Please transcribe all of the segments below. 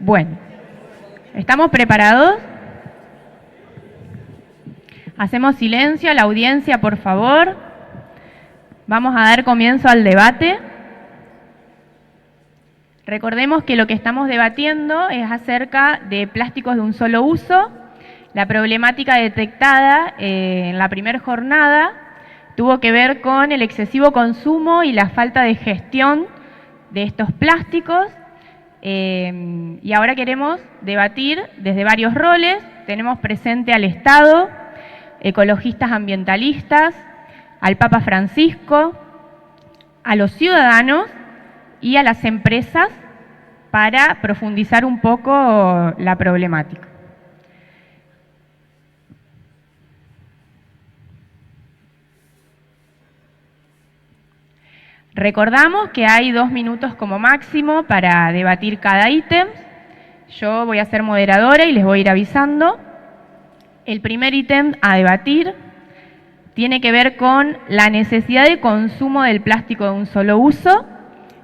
Bueno, ¿estamos preparados? Hacemos silencio a la audiencia, por favor. Vamos a dar comienzo al debate. Recordemos que lo que estamos debatiendo es acerca de plásticos de un solo uso. La problemática detectada en la primera jornada tuvo que ver con el excesivo consumo y la falta de gestión de estos plásticos. Y ahora queremos debatir desde varios roles. Tenemos presente al Estado, ecologistas ambientalistas, al Papa Francisco, a los ciudadanos y a las empresas para profundizar un poco la problemática. Recordamos que hay 2 minutos como máximo para debatir cada ítem. Yo voy a ser moderadora y les voy a ir avisando. El primer ítem a debatir tiene que ver con la necesidad de consumo del plástico de un solo uso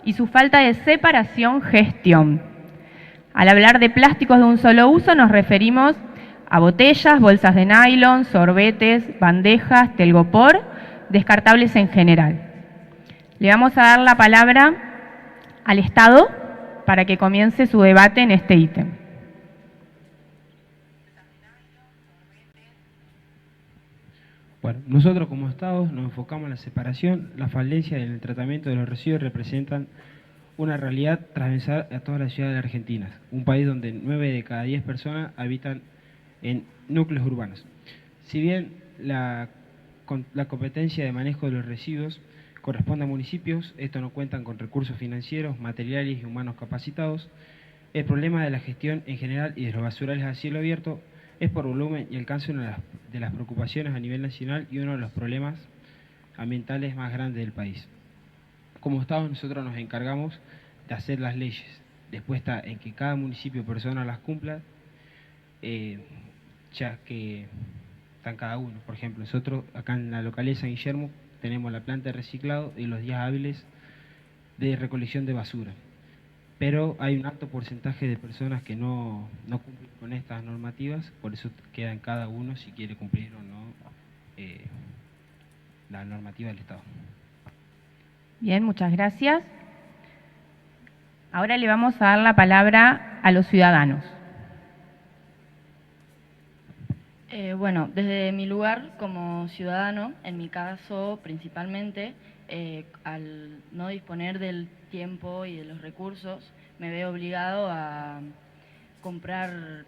y su falta de separación-gestión. Al hablar de plásticos de un solo uso nos referimos a botellas, bolsas de nylon, sorbetes, bandejas, telgopor, descartables en general. Le vamos a dar la palabra al Estado para que comience su debate en este ítem. Bueno, nosotros como Estado nos enfocamos en la separación. Las falencias en el tratamiento de los residuos representan una realidad transversal a todas las ciudades argentinas, un país donde 9 de cada 10 personas habitan en núcleos urbanos. Si bien la competencia de manejo de los residuos corresponde a municipios, estos no cuentan con recursos financieros, materiales y humanos capacitados. El problema de la gestión en general y de los basurales a cielo abierto es por volumen y alcance una de las preocupaciones a nivel nacional y uno de los problemas ambientales más grandes del país. Como Estado nosotros nos encargamos de hacer las leyes. Después está en que cada municipio o persona las cumpla, ya que están cada uno. Por ejemplo, nosotros acá en la localidad de San Guillermo tenemos la planta de reciclado y los días hábiles de recolección de basura. Pero hay un alto porcentaje de personas que no cumplen con estas normativas, por eso queda en cada uno si quiere cumplir o no la normativa del Estado. Bien, muchas gracias. Ahora le vamos a dar la palabra a los ciudadanos. Bueno, desde mi lugar como ciudadano, en mi caso principalmente, al no disponer del tiempo y de los recursos, me veo obligado a comprar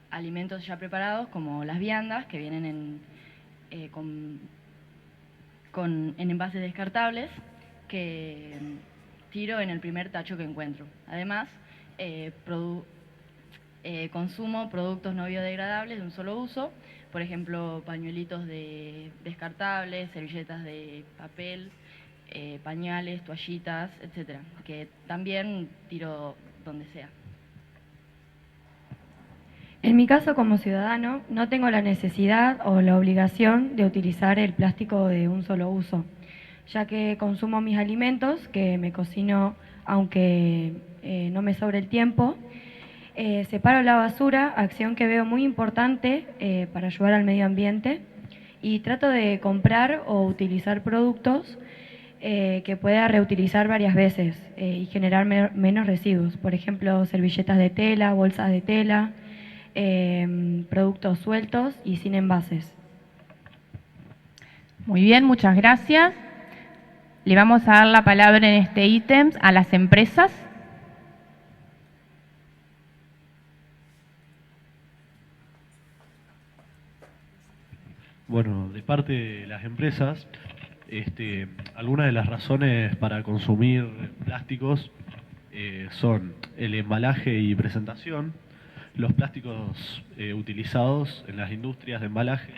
alimentos ya preparados como las viandas que vienen en envases descartables que tiro en el primer tacho que encuentro. Además, consumo productos no biodegradables de un solo uso, por ejemplo, pañuelitos descartables, servilletas de papel, pañales, toallitas, etcétera, que también tiro donde sea. En mi caso, como ciudadano, no tengo la necesidad o la obligación de utilizar el plástico de un solo uso, ya que consumo mis alimentos, que me cocino aunque no me sobre el tiempo. Separo la basura, acción que veo muy importante para ayudar al medio ambiente, y trato de comprar o utilizar productos que pueda reutilizar varias veces y generar menos residuos. Por ejemplo, servilletas de tela, bolsas de tela, productos sueltos y sin envases. Muy bien, muchas gracias. Le vamos a dar la palabra en este ítem a las empresas. Bueno, de parte de las empresas, algunas de las razones para consumir plásticos son el embalaje y presentación. Los plásticos utilizados en las industrias de embalaje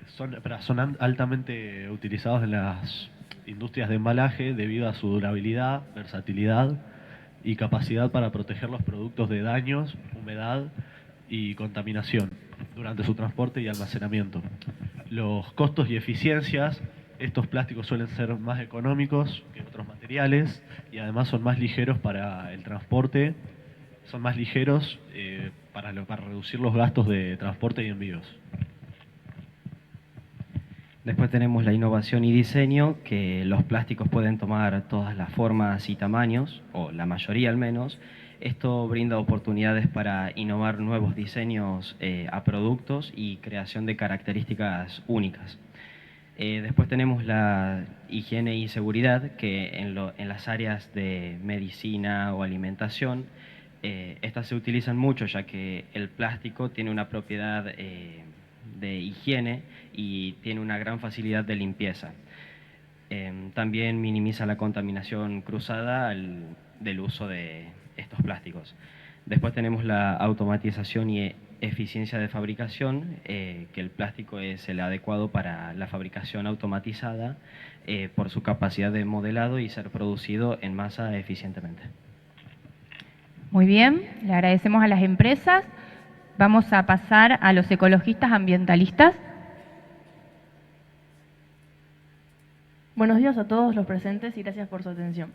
son altamente utilizados en las industrias de embalaje debido a su durabilidad, versatilidad y capacidad para proteger los productos de daños, humedad y contaminación durante su transporte y almacenamiento. Los costos y eficiencias, estos plásticos suelen ser más económicos que otros materiales y además son más ligeros para el transporte son más ligeros para reducir los gastos de transporte y envíos. Después tenemos la innovación y diseño, que los plásticos pueden tomar todas las formas y tamaños, o la mayoría al menos. Esto brinda oportunidades para innovar nuevos diseños a productos y creación de características únicas. Después tenemos la higiene y seguridad, que en las áreas de medicina o alimentación, estas se utilizan mucho, ya que el plástico tiene una propiedad de higiene y tiene una gran facilidad de limpieza. También minimiza la contaminación cruzada del uso de estos plásticos. Después tenemos la automatización y eficiencia de fabricación, que el plástico es el adecuado para la fabricación automatizada por su capacidad de modelado y ser producido en masa eficientemente. Muy bien, le agradecemos a las empresas. Vamos a pasar a los ecologistas ambientalistas. Buenos días a todos los presentes y gracias por su atención.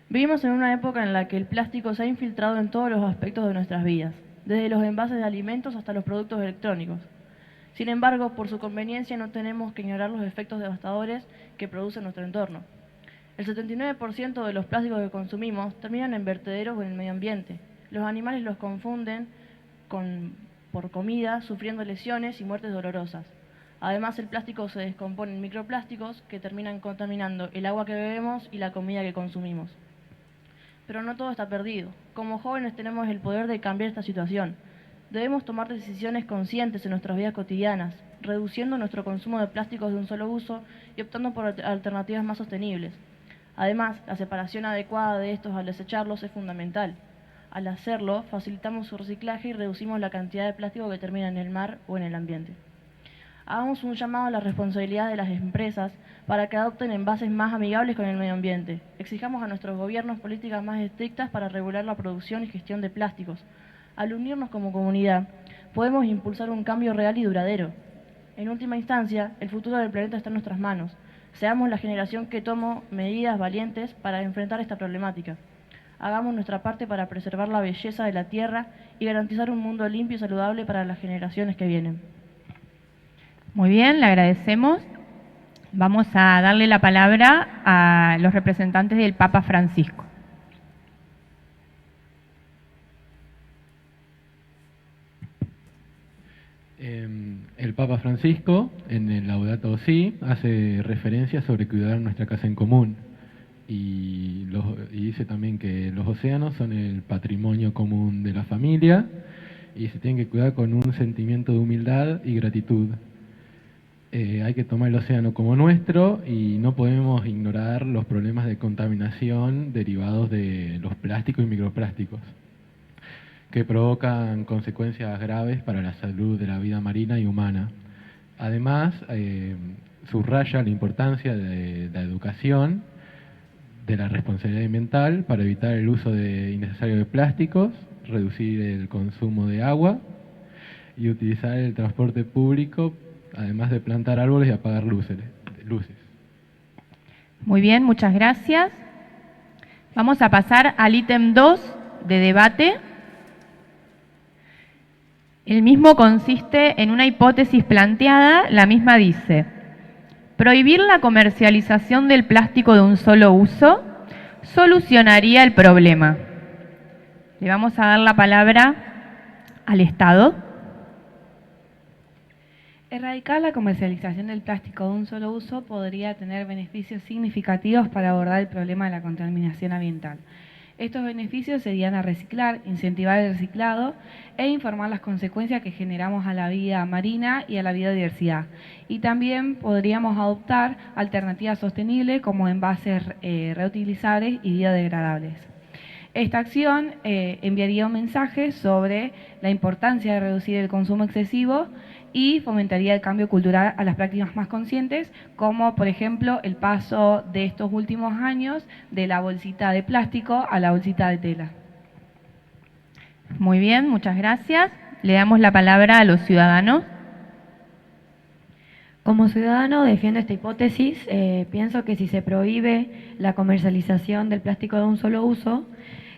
Vivimos en una época en la que el plástico se ha infiltrado en todos los aspectos de nuestras vidas, desde los envases de alimentos hasta los productos electrónicos. Sin embargo, por su conveniencia no tenemos que ignorar los efectos devastadores que produce nuestro entorno. El 79% de los plásticos que consumimos terminan en vertederos o en el medio ambiente. Los animales los confunden por comida, sufriendo lesiones y muertes dolorosas. Además, el plástico se descompone en microplásticos que terminan contaminando el agua que bebemos y la comida que consumimos. Pero no todo está perdido. Como jóvenes tenemos el poder de cambiar esta situación. Debemos tomar decisiones conscientes en nuestras vidas cotidianas, reduciendo nuestro consumo de plásticos de un solo uso y optando por alternativas más sostenibles. Además, la separación adecuada de estos al desecharlos es fundamental. Al hacerlo, facilitamos su reciclaje y reducimos la cantidad de plástico que termina en el mar o en el ambiente. Hagamos un llamado a la responsabilidad de las empresas para que adopten envases más amigables con el medio ambiente. Exijamos a nuestros gobiernos políticas más estrictas para regular la producción y gestión de plásticos. Al unirnos como comunidad, podemos impulsar un cambio real y duradero. En última instancia, el futuro del planeta está en nuestras manos. Seamos la generación que tome medidas valientes para enfrentar esta problemática. Hagamos nuestra parte para preservar la belleza de la Tierra y garantizar un mundo limpio y saludable para las generaciones que vienen. Muy bien, le agradecemos. Vamos a darle la palabra a los representantes del Papa Francisco. El Papa Francisco, en el Laudato Si, hace referencia sobre cuidar nuestra casa en común y dice también que los océanos son el patrimonio común de la familia y se tienen que cuidar con un sentimiento de humildad y gratitud. Hay que tomar el océano como nuestro y no podemos ignorar los problemas de contaminación derivados de los plásticos y microplásticos, que provocan consecuencias graves para la salud de la vida marina y humana. Además, subraya la importancia de la educación, de la responsabilidad ambiental para evitar el uso innecesario de plásticos, reducir el consumo de agua y utilizar el transporte público, además de plantar árboles y apagar luces. Muy bien, muchas gracias. Vamos a pasar al ítem 2 de debate. El mismo consiste en una hipótesis planteada, la misma dice: prohibir la comercialización del plástico de un solo uso solucionaría el problema. Le vamos a dar la palabra al Estado. Erradicar la comercialización del plástico de un solo uso podría tener beneficios significativos para abordar el problema de la contaminación ambiental. Estos beneficios serían a reciclar, incentivar el reciclado e informar las consecuencias que generamos a la vida marina y a la biodiversidad. Y también podríamos adoptar alternativas sostenibles como envases reutilizables y biodegradables. Esta acción enviaría un mensaje sobre la importancia de reducir el consumo excesivo y fomentaría el cambio cultural a las prácticas más conscientes, como por ejemplo el paso de estos últimos años de la bolsita de plástico a la bolsita de tela. Muy bien, muchas gracias. Le damos la palabra a los ciudadanos. Como ciudadano defiendo esta hipótesis. Pienso que si se prohíbe la comercialización del plástico de un solo uso,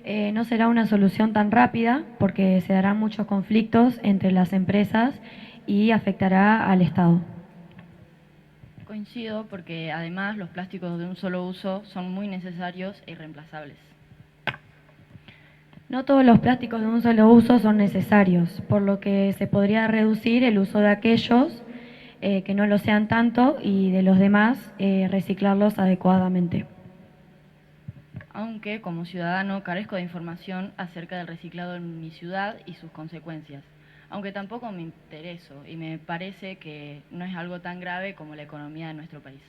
No será una solución tan rápida porque se darán muchos conflictos entre las empresas y afectará al Estado. Coincido porque además los plásticos de un solo uso son muy necesarios e irreemplazables. No todos los plásticos de un solo uso son necesarios, por lo que se podría reducir el uso de aquellos que no lo sean tanto y de los demás reciclarlos adecuadamente. Aunque como ciudadano carezco de información acerca del reciclado en mi ciudad y sus consecuencias. Aunque tampoco me intereso y me parece que no es algo tan grave como la economía de nuestro país.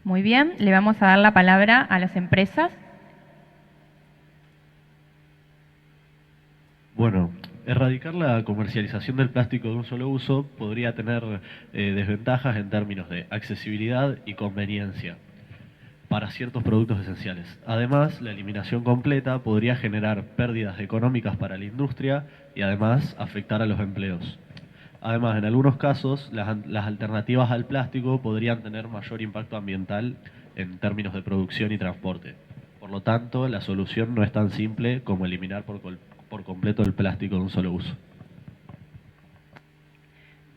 Muy bien, le vamos a dar la palabra a las empresas. Bueno, erradicar la comercialización del plástico de un solo uso podría tener desventajas en términos de accesibilidad y conveniencia para ciertos productos esenciales. Además, la eliminación completa podría generar pérdidas económicas para la industria y además afectar a los empleos. Además, en algunos casos, las alternativas al plástico podrían tener mayor impacto ambiental en términos de producción y transporte. Por lo tanto, la solución no es tan simple como eliminar por completo el plástico de un solo uso.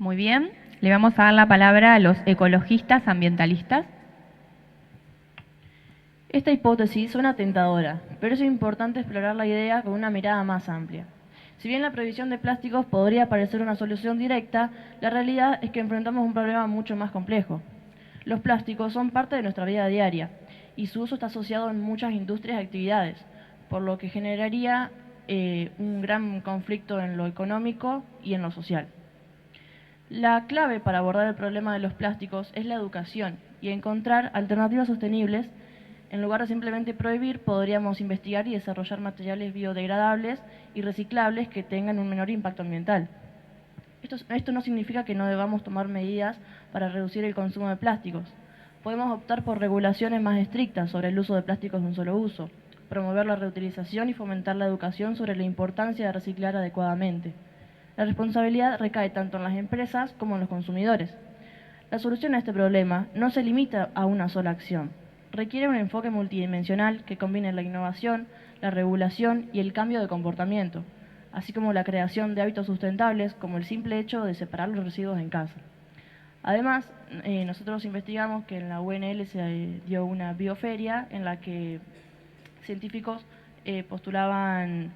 Muy bien, le vamos a dar la palabra a los ecologistas ambientalistas. Esta hipótesis suena tentadora, pero es importante explorar la idea con una mirada más amplia. Si bien la prohibición de plásticos podría parecer una solución directa, la realidad es que enfrentamos un problema mucho más complejo. Los plásticos son parte de nuestra vida diaria y su uso está asociado en muchas industrias y actividades, por lo que generaría un gran conflicto en lo económico y en lo social. La clave para abordar el problema de los plásticos es la educación y encontrar alternativas sostenibles. En lugar de simplemente prohibir, podríamos investigar y desarrollar materiales biodegradables y reciclables que tengan un menor impacto ambiental. Esto no significa que no debamos tomar medidas para reducir el consumo de plásticos. Podemos optar por regulaciones más estrictas sobre el uso de plásticos de un solo uso, promover la reutilización y fomentar la educación sobre la importancia de reciclar adecuadamente. La responsabilidad recae tanto en las empresas como en los consumidores. La solución a este problema no se limita a una sola acción. Requiere un enfoque multidimensional que combine la innovación, la regulación y el cambio de comportamiento, así como la creación de hábitos sustentables como el simple hecho de separar los residuos en casa. Además, nosotros investigamos que en la UNL se dio una bioferia en la que científicos postulaban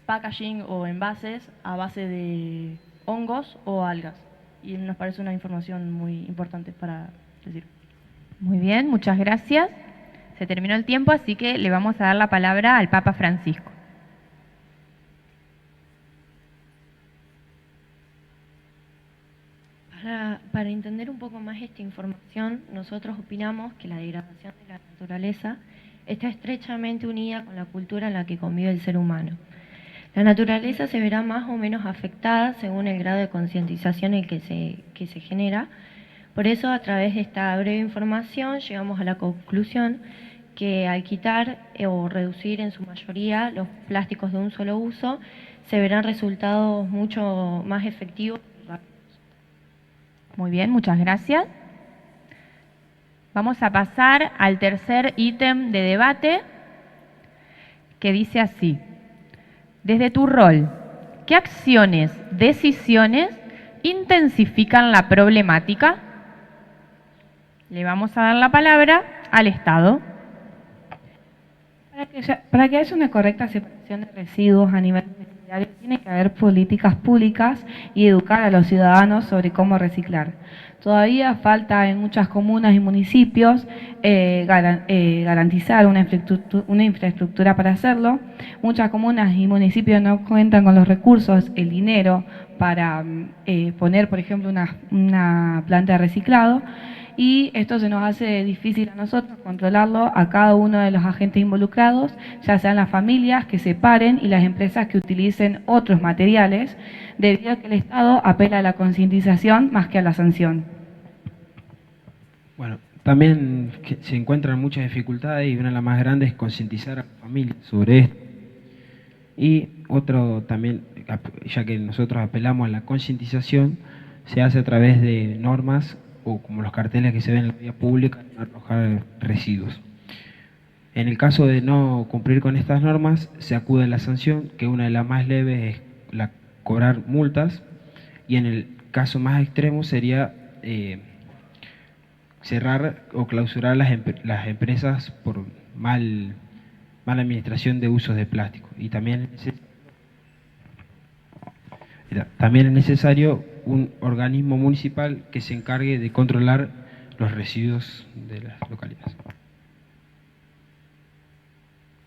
packaging o envases a base de hongos o algas, y nos parece una información muy importante para decir. Muy bien, muchas gracias. Se terminó el tiempo, así que le vamos a dar la palabra al Papa Francisco. Para entender un poco más esta información, nosotros opinamos que la degradación de la naturaleza está estrechamente unida con la cultura en la que convive el ser humano. La naturaleza se verá más o menos afectada según el grado de concientización en que se genera. Por eso, a través de esta breve información, llegamos a la conclusión que al quitar o reducir en su mayoría los plásticos de un solo uso, se verán resultados mucho más efectivos y rápidos. Muy bien, muchas gracias. Vamos a pasar al tercer ítem de debate, que dice así: desde tu rol, ¿qué acciones, decisiones intensifican la problemática? Le vamos a dar la palabra al Estado. Para que haya una correcta separación de residuos a nivel domiciliario, tiene que haber políticas públicas y educar a los ciudadanos sobre cómo reciclar. Todavía falta en muchas comunas y municipios garantizar una infraestructura para hacerlo. Muchas comunas y municipios no cuentan con los recursos, el dinero para poner, por ejemplo, una planta de reciclado. Y esto se nos hace difícil a nosotros controlarlo, a cada uno de los agentes involucrados, ya sean las familias que separen y las empresas que utilicen otros materiales, debido a que el Estado apela a la concientización más que a la sanción. Bueno, también se encuentran muchas dificultades y una de las más grandes es concientizar a la familia sobre esto. Y otro también, ya que nosotros apelamos a la concientización, se hace a través de normas o como los carteles que se ven en la vía pública, arrojar residuos. En el caso de no cumplir con estas normas, se acude a la sanción, que una de las más leves es cobrar multas, y en el caso más extremo sería cerrar o clausurar las empresas por mala administración de usos de plástico. Y también es necesario un organismo municipal que se encargue de controlar los residuos de las localidades.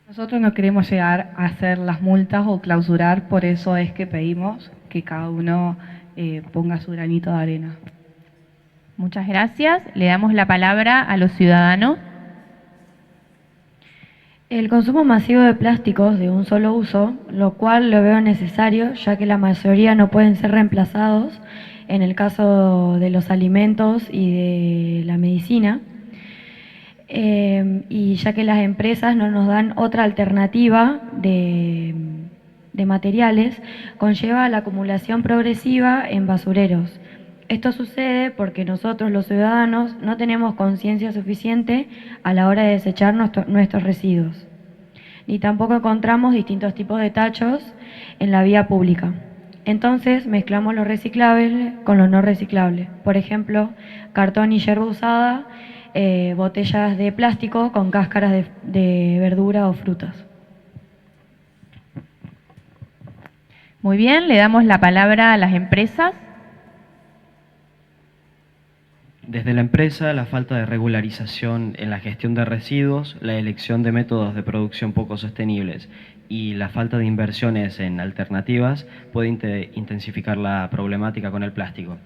Nosotros no queremos llegar a hacer las multas o clausurar, por eso es que pedimos que cada uno ponga su granito de arena. Muchas gracias. Le damos la palabra a los ciudadanos. El consumo masivo de plásticos de un solo uso, lo cual lo veo necesario, ya que la mayoría no pueden ser reemplazados en el caso de los alimentos y de la medicina, y ya que las empresas no nos dan otra alternativa de materiales, conlleva la acumulación progresiva en basureros. Esto sucede porque nosotros, los ciudadanos, no tenemos conciencia suficiente a la hora de desechar nuestros residuos, ni tampoco encontramos distintos tipos de tachos en la vía pública. Entonces mezclamos lo reciclable con lo no reciclable. Por ejemplo, cartón y yerba usada, botellas de plástico con cáscaras de verdura o frutas. Muy bien, le damos la palabra a las empresas. Desde la empresa, la falta de regularización en la gestión de residuos, la elección de métodos de producción poco sostenibles y la falta de inversiones en alternativas puede intensificar la problemática con el plástico.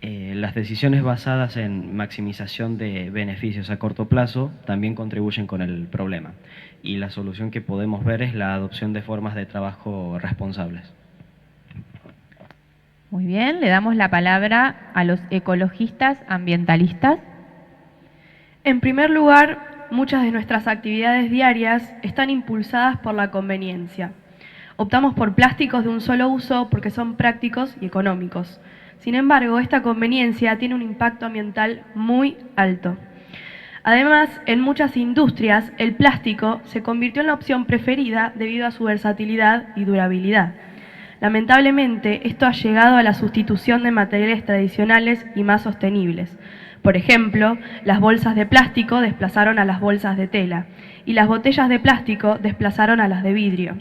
Las decisiones basadas en maximización de beneficios a corto plazo también contribuyen con el problema, y la solución que podemos ver es la adopción de formas de trabajo responsables. Muy bien, le damos la palabra a los ecologistas ambientalistas. En primer lugar, muchas de nuestras actividades diarias están impulsadas por la conveniencia. Optamos por plásticos de un solo uso porque son prácticos y económicos. Sin embargo, esta conveniencia tiene un impacto ambiental muy alto. Además, en muchas industrias, el plástico se convirtió en la opción preferida debido a su versatilidad y durabilidad. Lamentablemente, esto ha llegado a la sustitución de materiales tradicionales y más sostenibles. Por ejemplo, las bolsas de plástico desplazaron a las bolsas de tela y las botellas de plástico desplazaron a las de vidrio.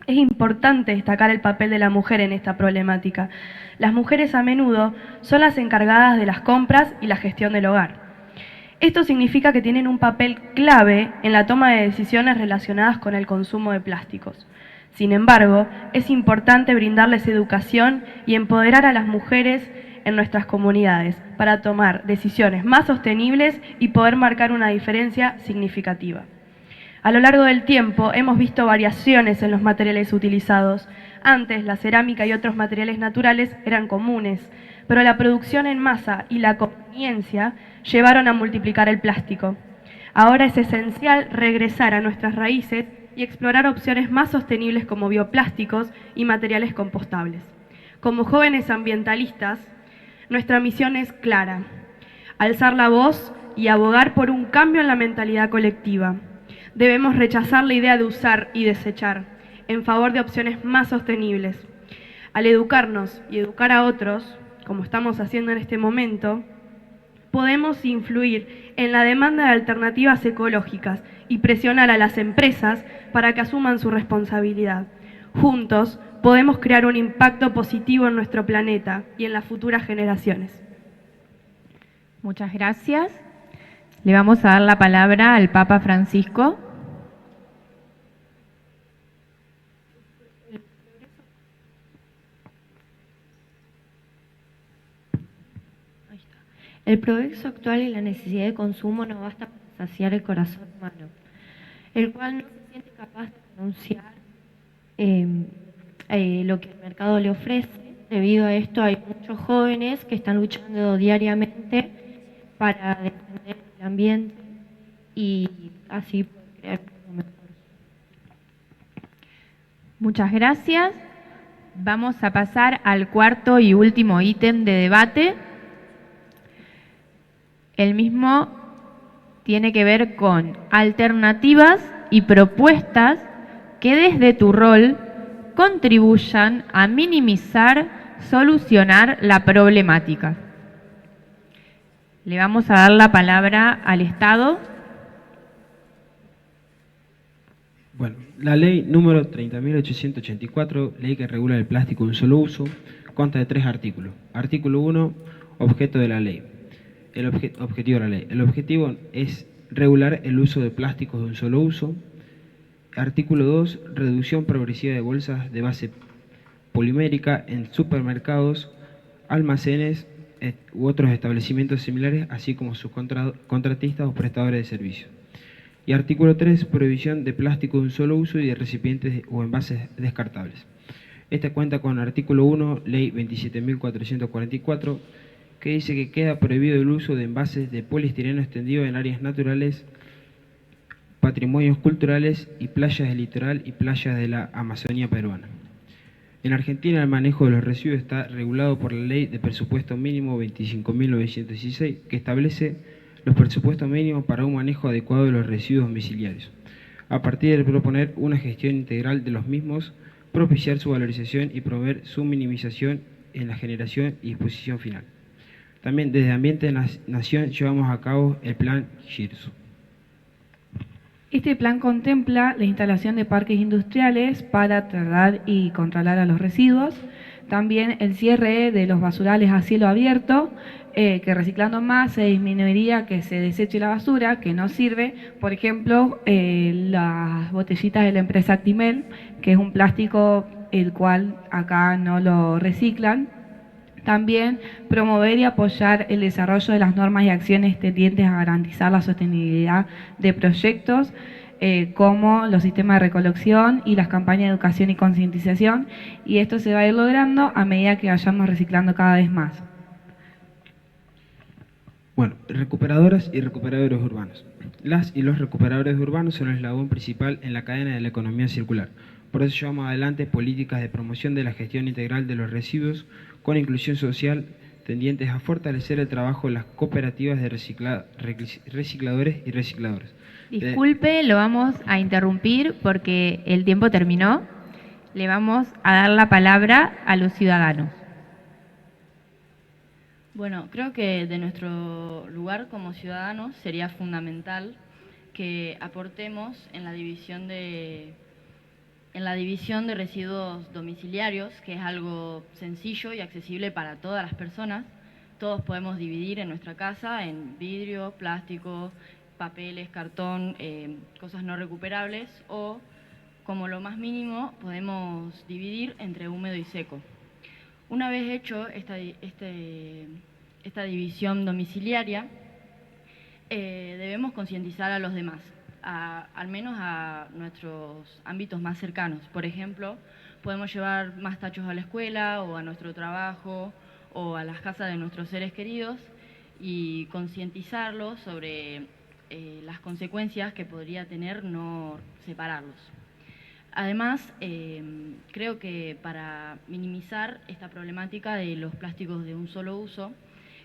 Es importante destacar el papel de la mujer en esta problemática. Las mujeres a menudo son las encargadas de las compras y la gestión del hogar. Esto significa que tienen un papel clave en la toma de decisiones relacionadas con el consumo de plásticos. Sin embargo, es importante brindarles educación y empoderar a las mujeres en nuestras comunidades para tomar decisiones más sostenibles y poder marcar una diferencia significativa. A lo largo del tiempo hemos visto variaciones en los materiales utilizados. Antes, la cerámica y otros materiales naturales eran comunes, pero la producción en masa y la conveniencia llevaron a multiplicar el plástico. Ahora es esencial regresar a nuestras raíces y explorar opciones más sostenibles como bioplásticos y materiales compostables. Como jóvenes ambientalistas, nuestra misión es clara: alzar la voz y abogar por un cambio en la mentalidad colectiva. Debemos rechazar la idea de usar y desechar en favor de opciones más sostenibles. Al educarnos y educar a otros, como estamos haciendo en este momento, podemos influir en la demanda de alternativas ecológicas y presionar a las empresas para que asuman su responsabilidad. Juntos podemos crear un impacto positivo en nuestro planeta y en las futuras generaciones. Muchas gracias. Le vamos a dar la palabra al Papa Francisco. El progreso actual y la necesidad de consumo no basta para saciar el corazón humano, el cual no se siente capaz de renunciar lo que el mercado le ofrece. Debido a esto hay muchos jóvenes que están luchando diariamente para defender el ambiente y así poder crear algo mejor. Muchas gracias. Vamos a pasar al cuarto y último ítem de debate. El mismo tiene que ver con alternativas y propuestas que desde tu rol contribuyan a minimizar, solucionar la problemática. Le vamos a dar la palabra al Estado. Bueno, la ley número 30.884, ley que regula el plástico de un solo uso, consta de 3 artículos. Artículo 1, objeto de la ley. Objetivo de la ley. El objetivo es regular el uso de plásticos de un solo uso. Artículo 2, reducción progresiva de bolsas de base polimérica en supermercados, almacenes u otros establecimientos similares, así como sus contratistas o prestadores de servicios. Y artículo 3, prohibición de plástico de un solo uso y de recipientes o envases descartables. Esta cuenta con artículo 1, ley 27.444, que dice que queda prohibido el uso de envases de poliestireno extendido en áreas naturales, patrimonios culturales y playas del litoral y playas de la Amazonía peruana. En Argentina el manejo de los residuos está regulado por la Ley de Presupuesto Mínimo 25.916, que establece los presupuestos mínimos para un manejo adecuado de los residuos domiciliarios, a partir de proponer una gestión integral de los mismos, propiciar su valorización y promover su minimización en la generación y disposición final. También desde Ambiente Nación llevamos a cabo el plan GIRSO. Este plan contempla la instalación de parques industriales para tratar y controlar a los residuos, también el cierre de los basurales a cielo abierto, que reciclando más se disminuiría que se deseche la basura, que no sirve, por ejemplo, las botellitas de la empresa Actimel, que es un plástico el cual acá no lo reciclan. También promover y apoyar el desarrollo de las normas y acciones tendientes a garantizar la sostenibilidad de proyectos como los sistemas de recolección y las campañas de educación y concientización, y esto se va a ir logrando a medida que vayamos reciclando cada vez más. Bueno, recuperadoras y recuperadores urbanos. Las y los recuperadores urbanos son el eslabón principal en la cadena de la economía circular. Por eso llevamos adelante políticas de promoción de la gestión integral de los residuos con inclusión social tendientes a fortalecer el trabajo de las cooperativas de recicladores y recicladoras. Disculpe, lo vamos a interrumpir porque el tiempo terminó. Le vamos a dar la palabra a los ciudadanos. Bueno, creo que de nuestro lugar como ciudadanos sería fundamental que aportemos en la división de residuos domiciliarios, que es algo sencillo y accesible para todas las personas. Todos podemos dividir en nuestra casa en vidrio, plástico, papeles, cartón, cosas no recuperables, o como lo más mínimo podemos dividir entre húmedo y seco. Una vez hecho esta división domiciliaria, debemos concientizar a los demás, al menos a nuestros ámbitos más cercanos. Por ejemplo, podemos llevar más tachos a la escuela o a nuestro trabajo o a las casas de nuestros seres queridos y concientizarlos sobre las consecuencias que podría tener no separarlos. Además, creo que para minimizar esta problemática de los plásticos de un solo uso,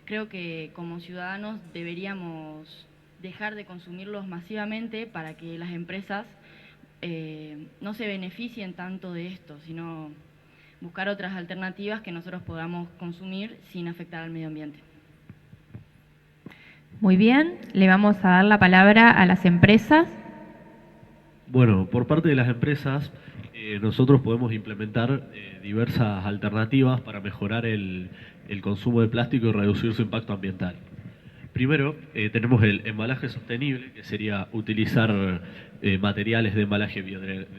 creo que como ciudadanos deberíamos dejar de consumirlos masivamente para que las empresas no se beneficien tanto de esto, sino buscar otras alternativas que nosotros podamos consumir sin afectar al medio ambiente. Muy bien, le vamos a dar la palabra a las empresas. Bueno, por parte de las empresas, nosotros podemos implementar diversas alternativas para mejorar el consumo de plástico y reducir su impacto ambiental. Primero, tenemos el embalaje sostenible, que sería utilizar materiales de embalaje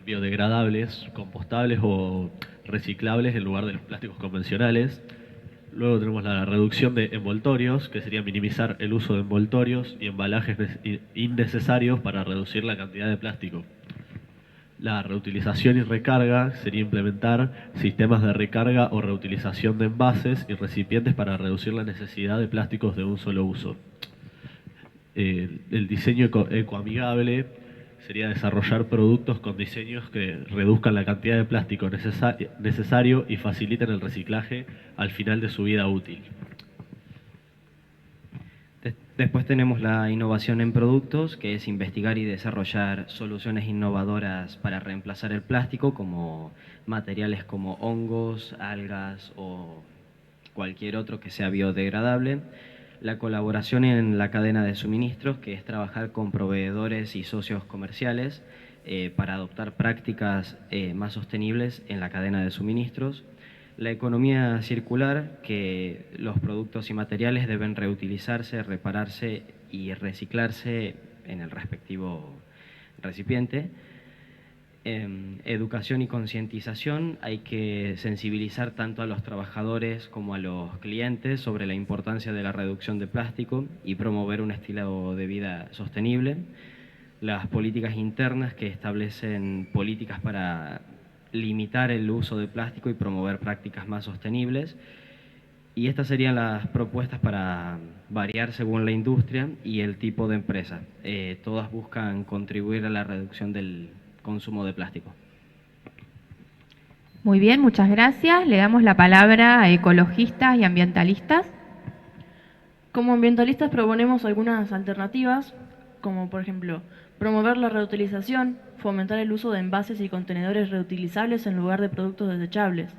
biodegradables, compostables o reciclables en lugar de los plásticos convencionales. Luego tenemos la reducción de envoltorios, que sería minimizar el uso de envoltorios y embalajes innecesarios para reducir la cantidad de plástico. La reutilización y recarga sería implementar sistemas de recarga o reutilización de envases y recipientes para reducir la necesidad de plásticos de un solo uso. El diseño ecoamigable sería desarrollar productos con diseños que reduzcan la cantidad de plástico necesario y faciliten el reciclaje al final de su vida útil. Después tenemos la innovación en productos, que es investigar y desarrollar soluciones innovadoras para reemplazar el plástico, como materiales como hongos, algas o cualquier otro que sea biodegradable. La colaboración en la cadena de suministros, que es trabajar con proveedores y socios comerciales para adoptar prácticas más sostenibles en la cadena de suministros. La economía circular, que los productos y materiales deben reutilizarse, repararse y reciclarse en el respectivo recipiente. Educación y concientización, hay que sensibilizar tanto a los trabajadores como a los clientes sobre la importancia de la reducción de plástico y promover un estilo de vida sostenible. Las políticas internas, que establecen políticas para limitar el uso de plástico y promover prácticas más sostenibles. Y estas serían las propuestas para variar según la industria y el tipo de empresa. Todas buscan contribuir a la reducción del consumo de plástico. Muy bien, muchas gracias. Le damos la palabra a ecologistas y ambientalistas. Como ambientalistas proponemos algunas alternativas, como por ejemplo, promover la reutilización, fomentar el uso de envases y contenedores reutilizables en lugar de productos desechables,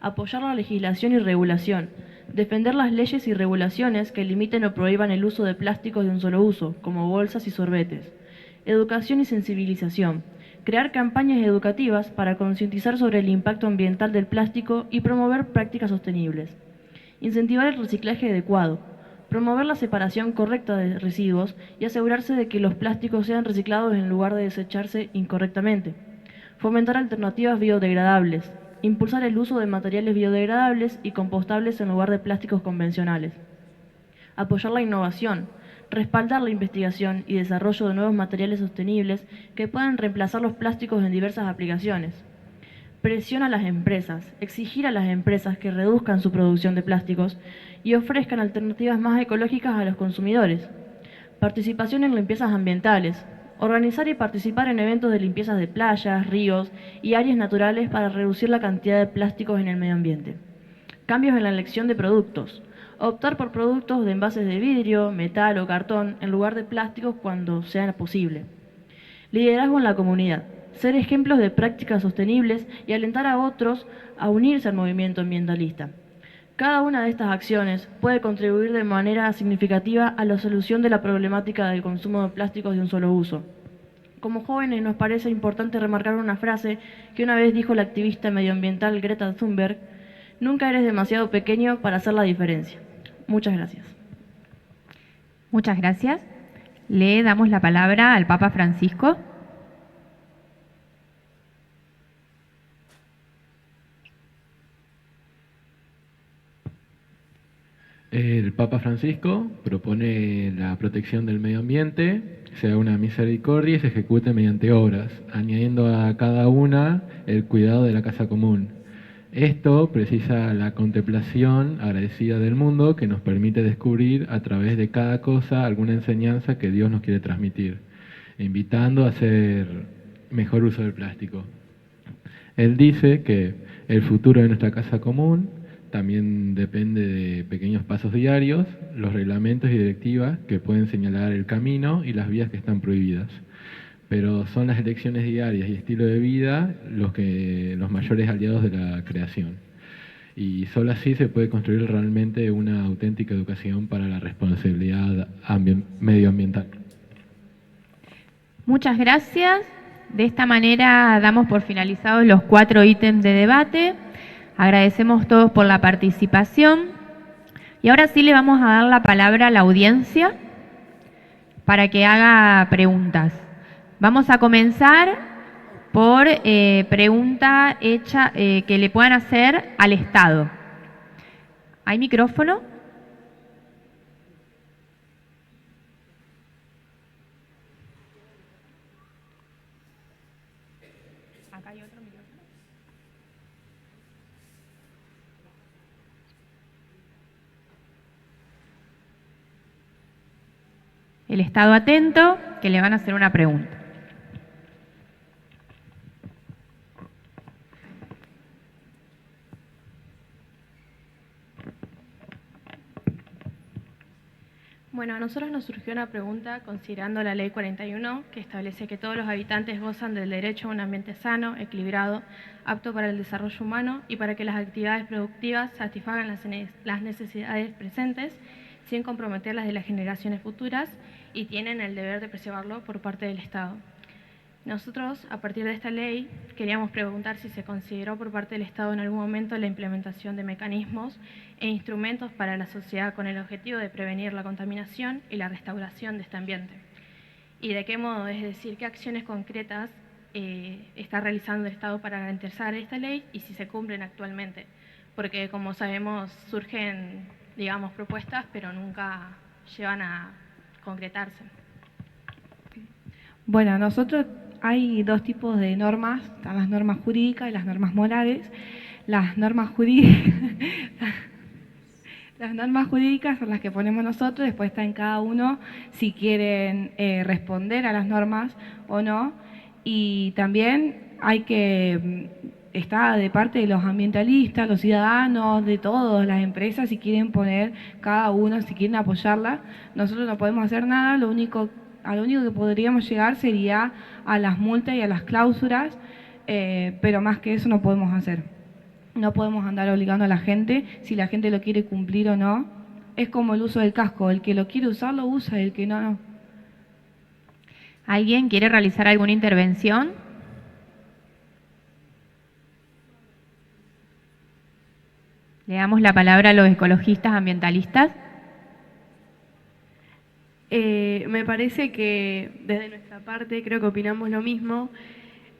apoyar la legislación y regulación, defender las leyes y regulaciones que limiten o prohíban el uso de plásticos de un solo uso, como bolsas y sorbetes, educación y sensibilización, crear campañas educativas para concientizar sobre el impacto ambiental del plástico y promover prácticas sostenibles, incentivar el reciclaje adecuado, promover la separación correcta de residuos y asegurarse de que los plásticos sean reciclados en lugar de desecharse incorrectamente. Fomentar alternativas biodegradables. Impulsar el uso de materiales biodegradables y compostables en lugar de plásticos convencionales. Apoyar la innovación. Respaldar la investigación y desarrollo de nuevos materiales sostenibles que puedan reemplazar los plásticos en diversas aplicaciones. Presión a las empresas, exigir a las empresas que reduzcan su producción de plásticos y ofrezcan alternativas más ecológicas a los consumidores. Participación en limpiezas ambientales, organizar y participar en eventos de limpiezas de playas, ríos y áreas naturales para reducir la cantidad de plásticos en el medio ambiente. Cambios en la elección de productos, optar por productos de envases de vidrio, metal o cartón en lugar de plásticos cuando sea posible. Liderazgo en la comunidad. Ser ejemplos de prácticas sostenibles y alentar a otros a unirse al movimiento ambientalista. Cada una de estas acciones puede contribuir de manera significativa a la solución de la problemática del consumo de plásticos de un solo uso. Como jóvenes nos parece importante remarcar una frase que una vez dijo la activista medioambiental Greta Thunberg: nunca eres demasiado pequeño para hacer la diferencia. Muchas gracias. Muchas gracias. Le damos la palabra al Papa Francisco. El Papa Francisco propone la protección del medio ambiente, sea una misericordia y se ejecute mediante obras, añadiendo a cada una el cuidado de la casa común. Esto precisa la contemplación agradecida del mundo que nos permite descubrir a través de cada cosa alguna enseñanza que Dios nos quiere transmitir, invitando a hacer mejor uso del plástico. Él dice que el futuro de nuestra casa común también depende de pequeños pasos diarios, los reglamentos y directivas que pueden señalar el camino y las vías que están prohibidas. Pero son las elecciones diarias y estilo de vida los mayores aliados de la creación. Y solo así se puede construir realmente una auténtica educación para la responsabilidad medioambiental. Muchas gracias. De esta manera damos por finalizados los 4 ítems de debate. Agradecemos todos por la participación. Y ahora sí le vamos a dar la palabra a la audiencia para que haga preguntas. Vamos a comenzar por pregunta hecha que le puedan hacer al Estado. ¿Hay micrófono? Acá hay otro micrófono. El Estado atento, que le van a hacer una pregunta. Bueno, nosotros nos surgió una pregunta considerando la Ley 41, que establece que todos los habitantes gozan del derecho a un ambiente sano, equilibrado, apto para el desarrollo humano y para que las actividades productivas satisfagan las necesidades presentes sin comprometer las de las generaciones futuras y tienen el deber de preservarlo por parte del Estado. Nosotros, a partir de esta ley, queríamos preguntar si se consideró por parte del Estado en algún momento la implementación de mecanismos e instrumentos para la sociedad con el objetivo de prevenir la contaminación y la restauración de este ambiente. Y de qué modo, es decir, qué acciones concretas está realizando el Estado para garantizar esta ley y si se cumplen actualmente. Porque, como sabemos, surgen, digamos, propuestas, pero nunca llevan a concretarse. Bueno, nosotros hay dos tipos de normas, están las normas jurídicas y las normas morales. Las normas jurídicas son las que ponemos nosotros, después está en cada uno si quieren responder a las normas o no. Y también está de parte de los ambientalistas, los ciudadanos, de todas las empresas, si quieren poner cada uno, si quieren apoyarla. Nosotros no podemos hacer nada, a lo único que podríamos llegar sería a las multas y a las cláusulas, pero más que eso no podemos hacer. No podemos andar obligando a la gente si la gente lo quiere cumplir o no. Es como el uso del casco, el que lo quiere usar lo usa, el que no, no. ¿Alguien quiere realizar alguna intervención? Le damos la palabra a los ecologistas ambientalistas. Me parece que desde nuestra parte creo que opinamos lo mismo.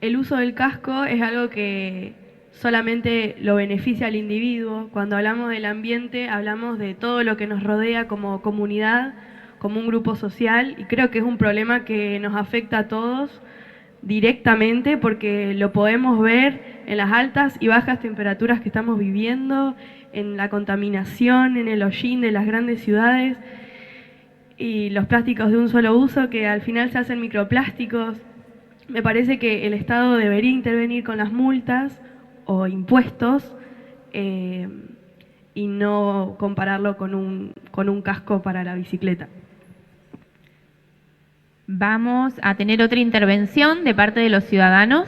El uso del casco es algo que solamente lo beneficia al individuo. Cuando hablamos del ambiente hablamos de todo lo que nos rodea como comunidad, como un grupo social, y creo que es un problema que nos afecta a todos directamente porque lo podemos ver en las altas y bajas temperaturas que estamos viviendo, en la contaminación, en el hollín de las grandes ciudades y los plásticos de un solo uso que al final se hacen microplásticos. Me parece que el Estado debería intervenir con las multas o impuestos y no compararlo con un casco para la bicicleta. Vamos a tener otra intervención de parte de los ciudadanos.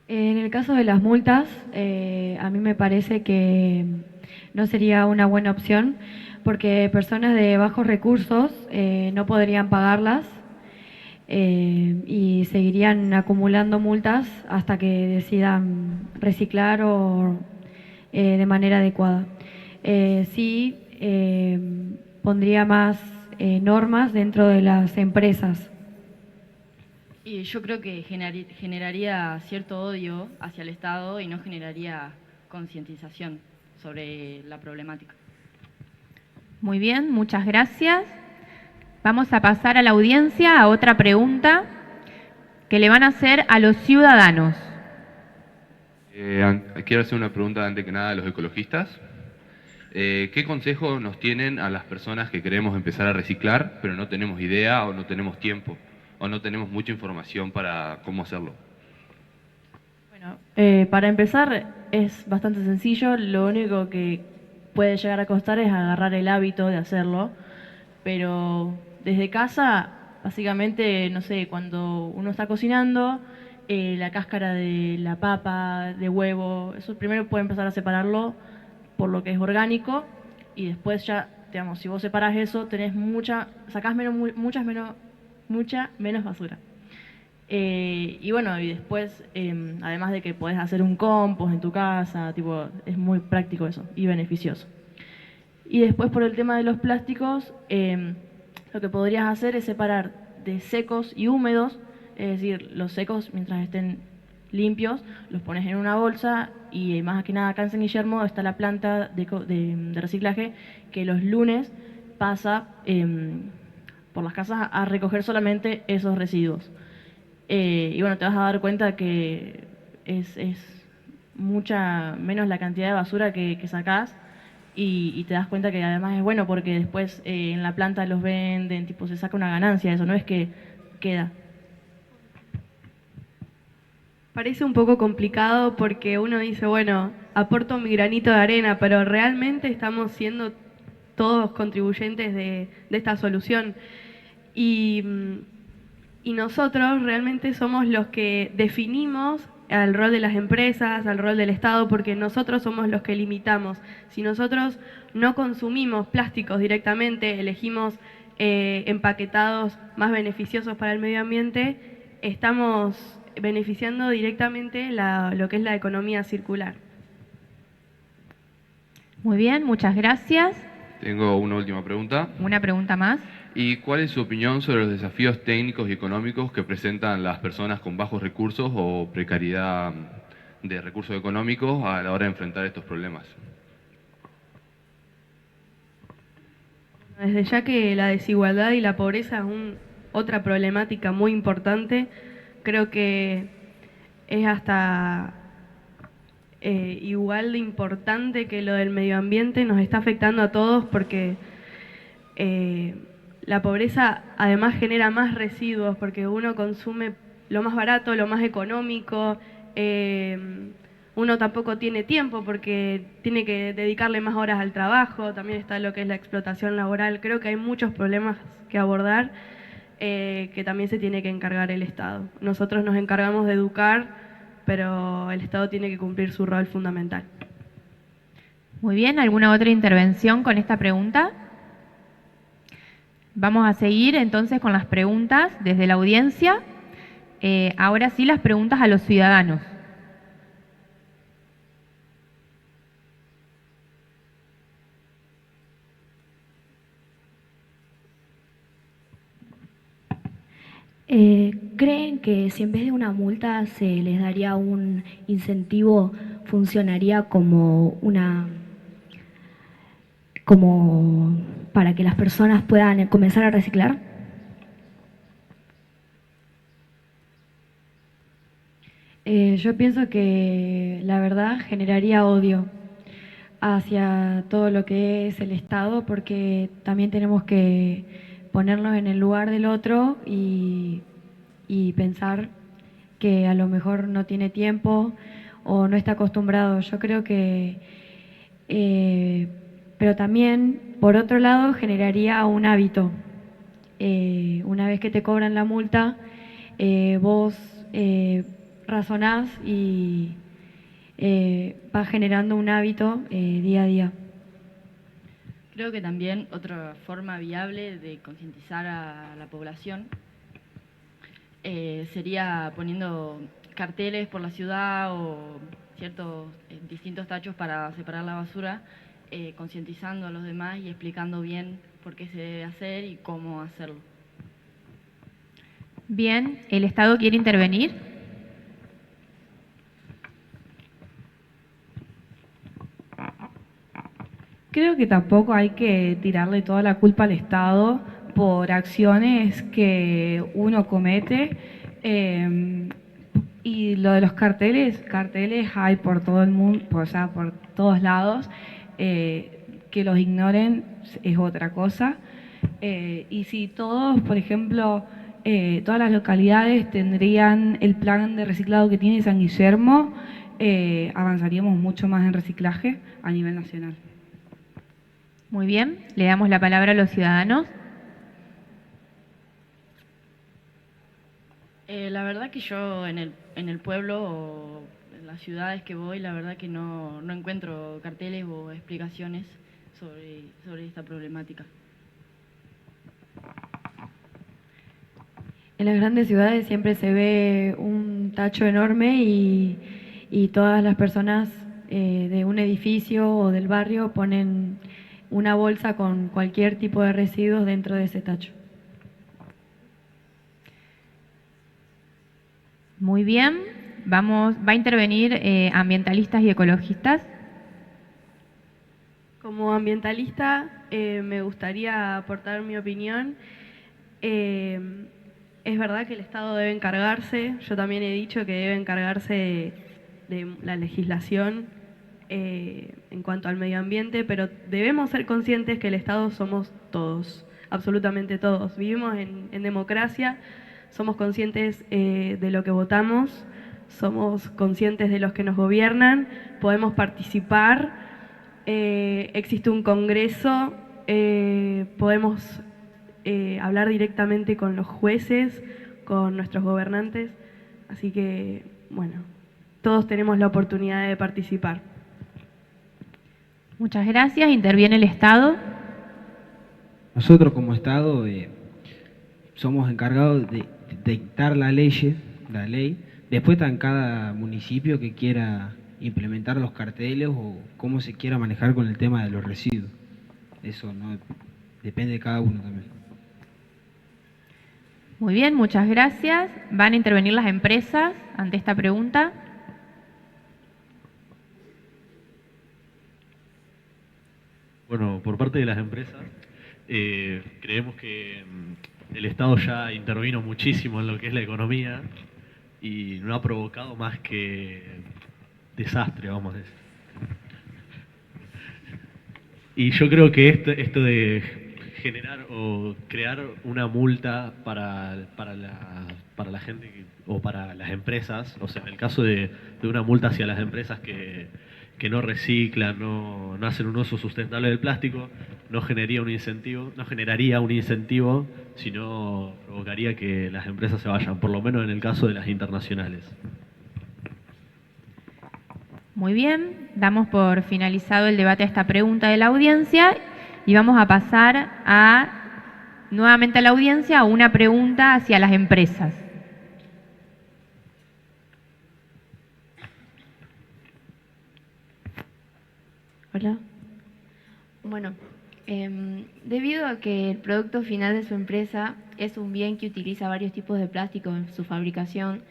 En el caso de las multas, a mí me parece que no sería una buena opción porque personas de bajos recursos no podrían pagarlas y seguirían acumulando multas hasta que decidan reciclar o de manera adecuada. Sí, pondría más normas dentro de las empresas. Y yo creo que generaría cierto odio hacia el Estado y no generaría concientización sobre la problemática. Muy bien, muchas gracias. Vamos a pasar a la audiencia a otra pregunta que le van a hacer a los ciudadanos. Quiero hacer una pregunta antes que nada a los ecologistas. ¿Qué consejo nos tienen a las personas que queremos empezar a reciclar, pero no tenemos idea o no tenemos tiempo o no tenemos mucha información para cómo hacerlo? Bueno, para empezar es bastante sencillo, lo único que puede llegar a costar es agarrar el hábito de hacerlo, pero desde casa, básicamente, no sé, cuando uno está cocinando, la cáscara de la papa, de huevo, eso primero puede empezar a separarlo por lo que es orgánico y después ya, digamos, si vos separás eso, tenés sacás mucha menos basura. Y bueno, y después, además de que podés hacer un compost en tu casa, tipo, es muy práctico eso y beneficioso. Y después por el tema de los plásticos, lo que podrías hacer es separar de secos y húmedos, es decir, los secos mientras estén limpios, los pones en una bolsa y más que nada acá en San Guillermo está la planta de reciclaje que los lunes pasa por las casas a recoger solamente esos residuos. Y bueno, te vas a dar cuenta que es mucha menos la cantidad de basura que sacás y te das cuenta que además es bueno porque después en la planta los venden, tipo se saca una ganancia, eso no es que queda. Parece un poco complicado porque uno dice, bueno, aporto mi granito de arena, pero realmente estamos siendo todos contribuyentes de esta solución. Y nosotros realmente somos los que definimos al rol de las empresas, al rol del Estado, porque nosotros somos los que limitamos. Si nosotros no consumimos plásticos directamente, elegimos empaquetados más beneficiosos para el medio ambiente, estamos beneficiando directamente lo que es la economía circular. Muy bien, muchas gracias. Tengo una última pregunta. Una pregunta más. ¿Y cuál es su opinión sobre los desafíos técnicos y económicos que presentan las personas con bajos recursos o precariedad de recursos económicos a la hora de enfrentar estos problemas? Desde ya que la desigualdad y la pobreza es otra problemática muy importante, creo que es hasta igual de importante que lo del medio ambiente, nos está afectando a todos porque la pobreza además genera más residuos porque uno consume lo más barato, lo más económico, uno tampoco tiene tiempo porque tiene que dedicarle más horas al trabajo, también está lo que es la explotación laboral. Creo que hay muchos problemas que abordar que también se tiene que encargar el Estado. Nosotros nos encargamos de educar, pero el Estado tiene que cumplir su rol fundamental. Muy bien, ¿alguna otra intervención con esta pregunta? Vamos a seguir entonces con las preguntas desde la audiencia. Ahora sí, las preguntas a los ciudadanos. ¿Creen que si en vez de una multa se les daría un incentivo, funcionaría como para que las personas puedan comenzar a reciclar? Yo pienso que la verdad generaría odio hacia todo lo que es el Estado, porque también tenemos que ponernos en el lugar del otro y pensar que a lo mejor no tiene tiempo o no está acostumbrado. Yo creo que, pero también, por otro lado, generaría un hábito. Una vez que te cobran la multa, vos razonás y vas generando un hábito día a día. Creo que también otra forma viable de concientizar a la población sería poniendo carteles por la ciudad o ciertos distintos tachos para separar la basura, concientizando a los demás y explicando bien por qué se debe hacer y cómo hacerlo. Bien, ¿el Estado quiere intervenir? Creo que tampoco hay que tirarle toda la culpa al Estado por acciones que uno comete. Y lo de los carteles hay por todo el mundo, o sea, por todos lados. Que los ignoren es otra cosa. Y si todos, por ejemplo, todas las localidades tendrían el plan de reciclado que tiene San Guillermo, avanzaríamos mucho más en reciclaje a nivel nacional. Muy bien, le damos la palabra a los ciudadanos. La verdad que yo en el pueblo o en las ciudades que voy, la verdad que no encuentro carteles o explicaciones sobre esta problemática. En las grandes ciudades siempre se ve un tacho enorme y todas las personas de un edificio o del barrio ponen una bolsa con cualquier tipo de residuos dentro de ese tacho. Muy bien, va a intervenir ambientalistas y ecologistas. Como ambientalista me gustaría aportar mi opinión. Es verdad que el Estado debe encargarse, yo también he dicho que debe encargarse de la legislación en cuanto al medio ambiente, pero debemos ser conscientes que el Estado somos todos, absolutamente todos. Vivimos en democracia, somos conscientes de lo que votamos, somos conscientes de los que nos gobiernan, podemos participar, existe un congreso, podemos hablar directamente con los jueces, con nuestros gobernantes, así que, bueno, todos tenemos la oportunidad de participar. Muchas gracias. Interviene el Estado. Nosotros como Estado somos encargados de dictar la ley. Después está en cada municipio que quiera implementar los carteles o cómo se quiera manejar con el tema de los residuos. Eso no depende de cada uno también. Muy bien, muchas gracias. ¿Van a intervenir las empresas ante esta pregunta? Bueno, por parte de las empresas, creemos que el Estado ya intervino muchísimo en lo que es la economía y no ha provocado más que desastre, vamos a decir. Y yo creo que esto de generar o crear una multa para la gente o para las empresas, o sea, en el caso de una multa hacia las empresas que no reciclan, no hacen un uso sustentable del plástico, no generaría un incentivo, sino provocaría que las empresas se vayan, por lo menos en el caso de las internacionales. Muy bien, damos por finalizado el debate a esta pregunta de la audiencia y vamos a pasar nuevamente a la audiencia a una pregunta hacia las empresas. Hola. Bueno, debido a que el producto final de su empresa es un bien que utiliza varios tipos de plástico en su fabricación,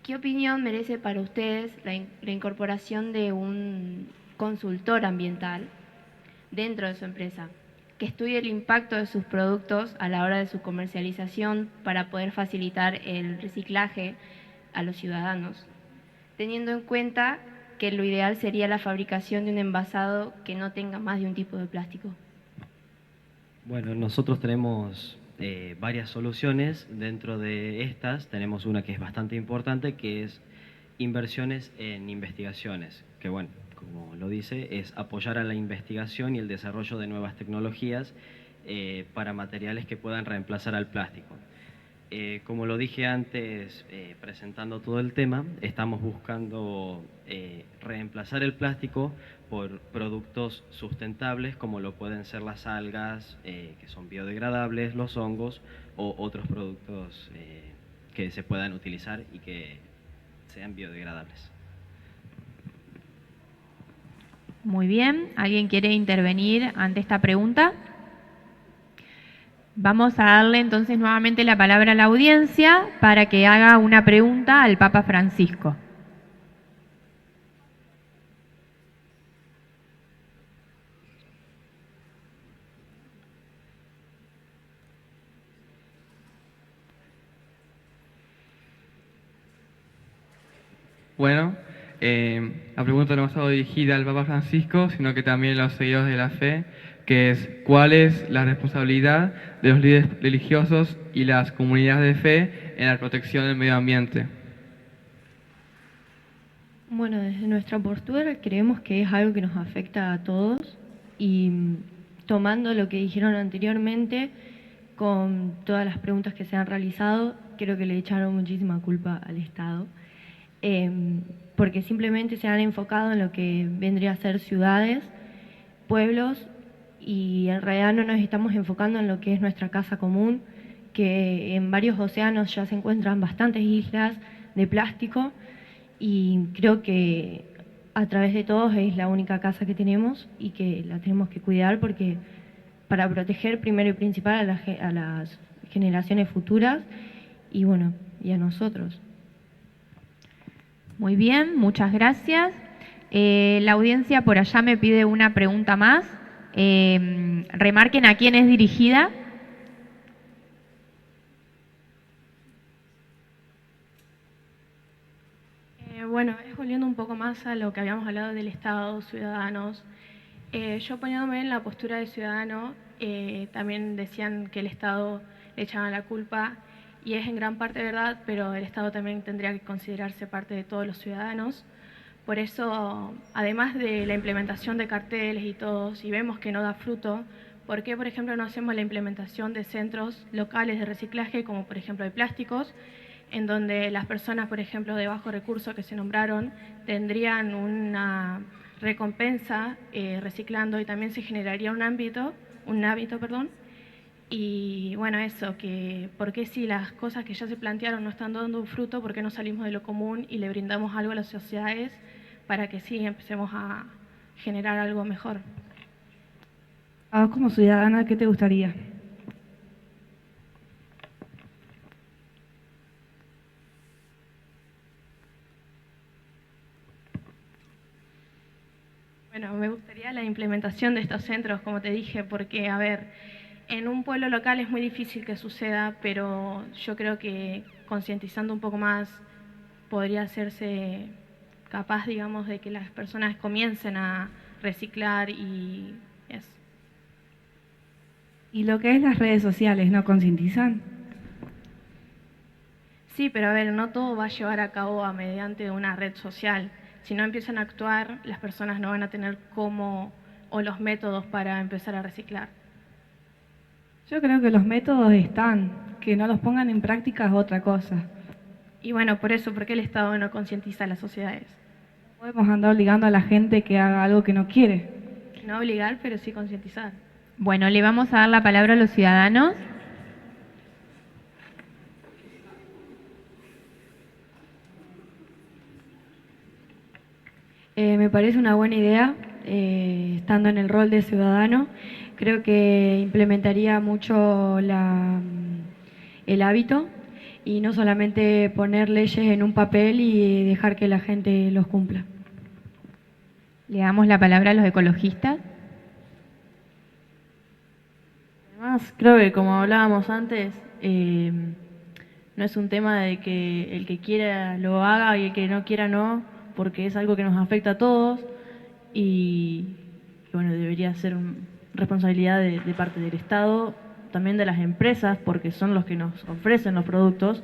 ¿qué opinión merece para ustedes la incorporación de un consultor ambiental dentro de su empresa, que estudie el impacto de sus productos a la hora de su comercialización para poder facilitar el reciclaje a los ciudadanos, teniendo en cuenta que lo ideal sería la fabricación de un envasado que no tenga más de un tipo de plástico? Bueno, nosotros tenemos varias soluciones. Dentro de estas tenemos una que es bastante importante, que es inversiones en investigaciones, que bueno, como lo dice, es apoyar a la investigación y el desarrollo de nuevas tecnologías para materiales que puedan reemplazar al plástico. Como lo dije antes, presentando todo el tema, estamos buscando reemplazar el plástico por productos sustentables, como lo pueden ser las algas, que son biodegradables, los hongos o otros productos que se puedan utilizar y que sean biodegradables. Muy bien, ¿alguien quiere intervenir ante esta pregunta? Vamos a darle entonces nuevamente la palabra a la audiencia para que haga una pregunta al Papa Francisco. Bueno, la pregunta no ha estado dirigida al Papa Francisco, sino que también a los seguidores de la fe, que es ¿cuál es la responsabilidad de los líderes religiosos y las comunidades de fe en la protección del medio ambiente? Bueno, desde nuestra postura creemos que es algo que nos afecta a todos y tomando lo que dijeron anteriormente, con todas las preguntas que se han realizado, creo que le echaron muchísima culpa al Estado, porque simplemente se han enfocado en lo que vendría a ser ciudades, pueblos, y en realidad no nos estamos enfocando en lo que es nuestra casa común, que en varios océanos ya se encuentran bastantes islas de plástico y creo que a través de todos es la única casa que tenemos y que la tenemos que cuidar porque para proteger primero y principal a las generaciones futuras y bueno, y a nosotros. Muy bien, muchas gracias. La audiencia por allá me pide una pregunta más. Remarquen a quién es dirigida. Bueno, es volviendo un poco más a lo que habíamos hablado del Estado, ciudadanos. Yo poniéndome en la postura de ciudadano, también decían que el Estado le echaban la culpa y es en gran parte verdad, pero el Estado también tendría que considerarse parte de todos los ciudadanos. Por eso, además de la implementación de carteles y todo, si vemos que no da fruto, ¿por qué, por ejemplo, no hacemos la implementación de centros locales de reciclaje, como por ejemplo de plásticos, en donde las personas, por ejemplo, de bajo recurso que se nombraron, tendrían una recompensa reciclando y también se generaría un hábito, y bueno, eso, que por qué si las cosas que ya se plantearon no están dando un fruto, por qué no salimos de lo común y le brindamos algo a las sociedades para que sí empecemos a generar algo mejor. A vos como ciudadana, ¿qué te gustaría? Bueno, me gustaría la implementación de estos centros, como te dije, porque, a ver, en un pueblo local es muy difícil que suceda, pero yo creo que concientizando un poco más podría hacerse capaz, digamos, de que las personas comiencen a reciclar y eso. Y lo que es las redes sociales, ¿no concientizan? Sí, pero a ver, no todo va a llevar a cabo a mediante una red social. Si no empiezan a actuar, las personas no van a tener cómo o los métodos para empezar a reciclar. Yo creo que los métodos están, que no los pongan en práctica es otra cosa. Y bueno, por eso, ¿por qué el Estado no concientiza a las sociedades? Podemos andar obligando a la gente que haga algo que no quiere. No obligar, pero sí concientizar. Bueno, le vamos a dar la palabra a los ciudadanos. Me parece una buena idea, estando en el rol de ciudadano. Creo que implementaría mucho el hábito y no solamente poner leyes en un papel y dejar que la gente los cumpla. Le damos la palabra a los ecologistas. Además, creo que como hablábamos antes, no es un tema de que el que quiera lo haga y el que no quiera no, porque es algo que nos afecta a todos y bueno, debería ser responsabilidad de parte del Estado, también de las empresas, porque son los que nos ofrecen los productos,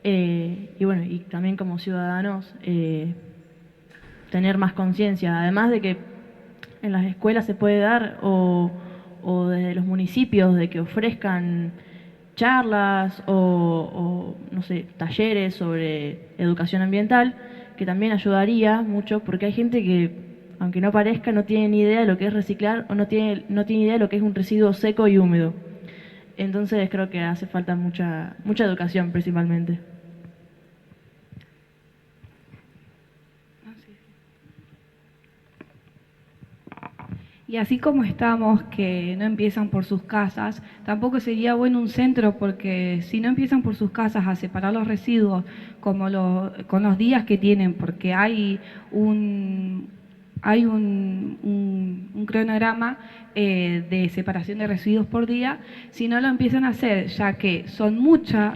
y bueno, y también como ciudadanos tener más conciencia, además de que en las escuelas se puede dar o desde los municipios de que ofrezcan charlas o no sé, talleres sobre educación ambiental, que también ayudaría mucho, porque hay gente que, aunque no parezca, no tiene ni idea de lo que es reciclar o no tiene idea de lo que es un residuo seco y húmedo. Entonces creo que hace falta mucha educación principalmente. Y así como estamos, que no empiezan por sus casas, tampoco sería bueno un centro, porque si no empiezan por sus casas a separar los residuos con los días que tienen, porque hay un cronograma de separación de residuos por día, si no lo empiezan a hacer, ya que es mucha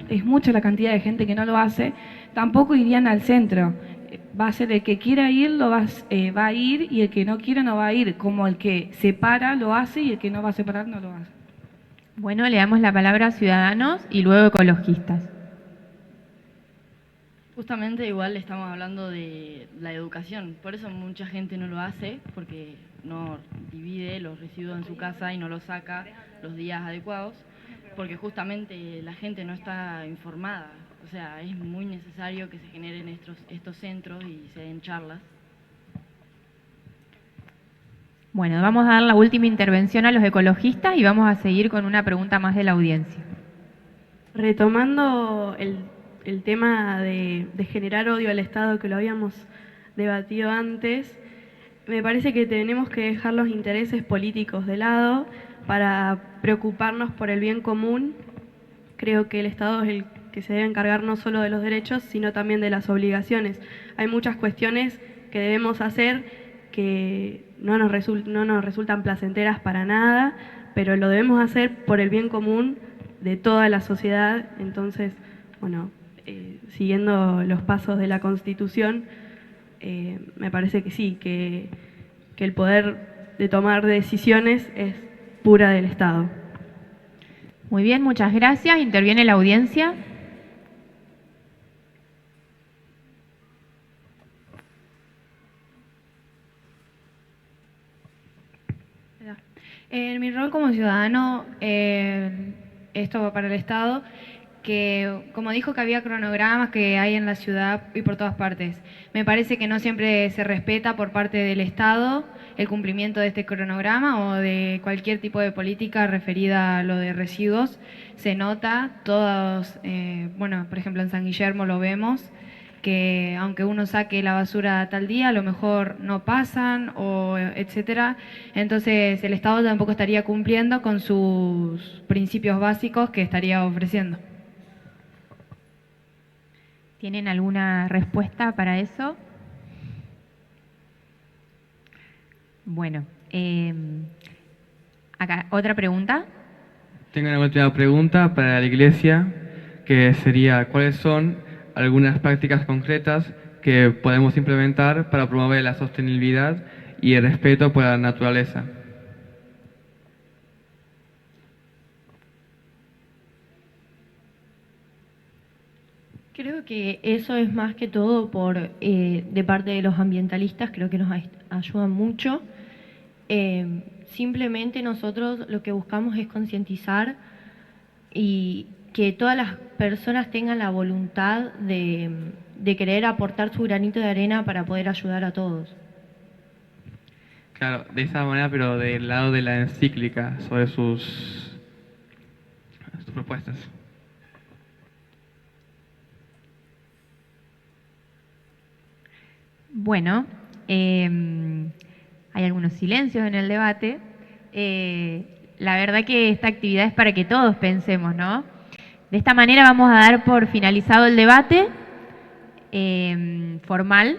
la cantidad de gente que no lo hace, tampoco irían al centro. Va a ser el que quiera ir, va a ir, y el que no quiera no va a ir, como el que separa lo hace y el que no va a separar no lo hace. Bueno, le damos la palabra a ciudadanos y luego ecologistas. Justamente igual estamos hablando de la educación, por eso mucha gente no lo hace, porque no divide los residuos en su casa y no los saca los días adecuados, porque justamente la gente no está informada. O sea, es muy necesario que se generen estos centros y se den charlas. Bueno, vamos a dar la última intervención a los ecologistas y vamos a seguir con una pregunta más de la audiencia. Retomando el tema de generar odio al Estado, que lo habíamos debatido antes, me parece que tenemos que dejar los intereses políticos de lado para preocuparnos por el bien común. Creo que el Estado es el que se debe encargar no solo de los derechos, sino también de las obligaciones. Hay muchas cuestiones que debemos hacer que no nos resultan placenteras para nada, pero lo debemos hacer por el bien común de toda la sociedad. Entonces, bueno, siguiendo los pasos de la Constitución, me parece que sí, que el poder de tomar decisiones es pura del Estado. Muy bien, muchas gracias. Interviene la audiencia. En mi rol como ciudadano, esto va para el Estado, que como dijo que había cronogramas que hay en la ciudad y por todas partes. Me parece que no siempre se respeta por parte del Estado el cumplimiento de este cronograma o de cualquier tipo de política referida a lo de residuos. Se nota, todos, bueno, por ejemplo en San Guillermo lo vemos, que aunque uno saque la basura tal día, a lo mejor no pasan, o etcétera. Entonces el Estado tampoco estaría cumpliendo con sus principios básicos que estaría ofreciendo. ¿Tienen alguna respuesta para eso? Bueno, acá, ¿otra pregunta? Tengo una última pregunta para la Iglesia, que sería, ¿cuáles son algunas prácticas concretas que podemos implementar para promover la sostenibilidad y el respeto por la naturaleza? Creo que eso es más que todo de parte de los ambientalistas, creo que nos ayudan mucho. Simplemente nosotros lo que buscamos es concientizar y que todas las personas tengan la voluntad de querer aportar su granito de arena para poder ayudar a todos. Claro, de esa manera, pero del lado de la encíclica, sobre sus propuestas. Bueno, hay algunos silencios en el debate. La verdad que esta actividad es para que todos pensemos, ¿no? De esta manera vamos a dar por finalizado el debate formal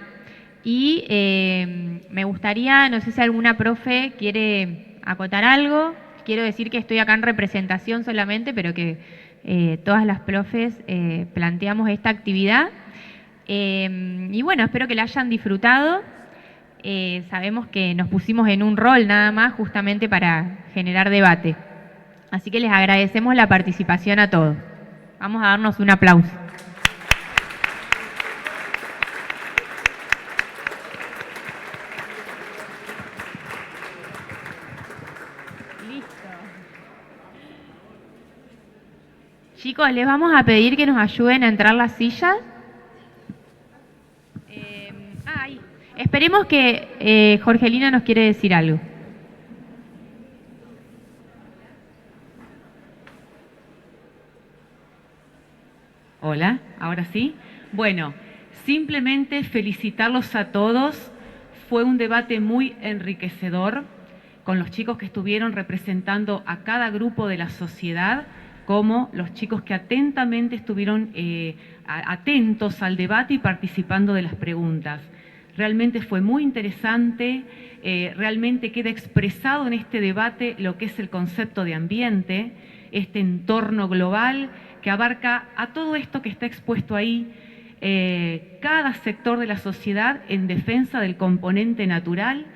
y me gustaría, no sé si alguna profe quiere acotar algo. Quiero decir que estoy acá en representación solamente, pero que todas las profes planteamos esta actividad. Y bueno, espero que la hayan disfrutado. Sabemos que nos pusimos en un rol nada más justamente para generar debate. Así que les agradecemos la participación a todos. Vamos a darnos un aplauso. Listo. Chicos, les vamos a pedir que nos ayuden a entrar las sillas. Esperemos que Jorgelina nos quiere decir algo. Hola, ahora sí. Bueno, simplemente felicitarlos a todos. Fue un debate muy enriquecedor con los chicos que estuvieron representando a cada grupo de la sociedad, como los chicos que atentamente estuvieron atentos al debate y participando de las preguntas. Realmente fue muy interesante, realmente queda expresado en este debate lo que es el concepto de ambiente, este entorno global que abarca a todo esto que está expuesto ahí, cada sector de la sociedad en defensa del componente natural,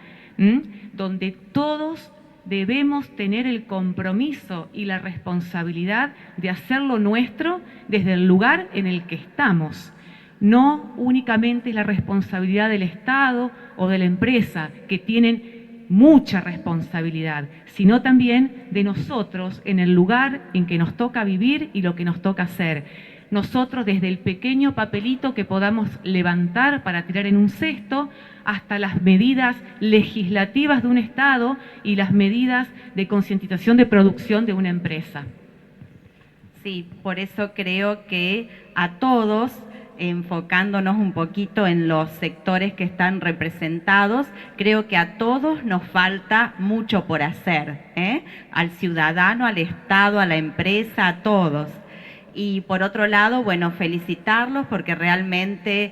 donde todos debemos tener el compromiso y la responsabilidad de hacerlo nuestro desde el lugar en el que estamos. No únicamente es la responsabilidad del Estado o de la empresa, que tienen mucha responsabilidad, sino también de nosotros en el lugar en que nos toca vivir y lo que nos toca hacer. Nosotros, desde el pequeño papelito que podamos levantar para tirar en un cesto, hasta las medidas legislativas de un Estado y las medidas de concientización de producción de una empresa. Sí, por eso creo que a todos, enfocándonos un poquito en los sectores que están representados, creo que a todos nos falta mucho por hacer, al ciudadano, al Estado, a la empresa, a todos. Y por otro lado, bueno, felicitarlos porque realmente,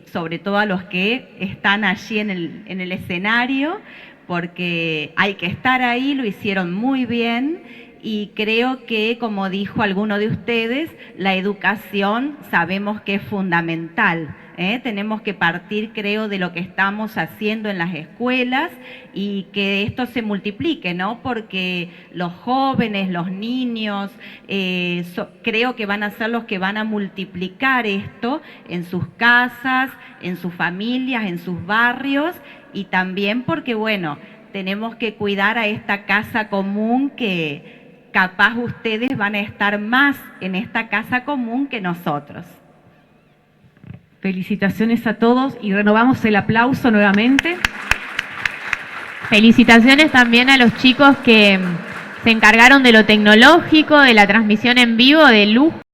sobre todo a los que están allí en el escenario, porque hay que estar ahí, lo hicieron muy bien. Y creo que, como dijo alguno de ustedes, la educación sabemos que es fundamental. Tenemos que partir, creo, de lo que estamos haciendo en las escuelas y que esto se multiplique, ¿no? Porque los jóvenes, los niños, creo que van a ser los que van a multiplicar esto en sus casas, en sus familias, en sus barrios y también porque, bueno, tenemos que cuidar a esta casa común que capaz ustedes van a estar más en esta casa común que nosotros. Felicitaciones a todos y renovamos el aplauso nuevamente. Felicitaciones también a los chicos que se encargaron de lo tecnológico, de la transmisión en vivo, de lujo.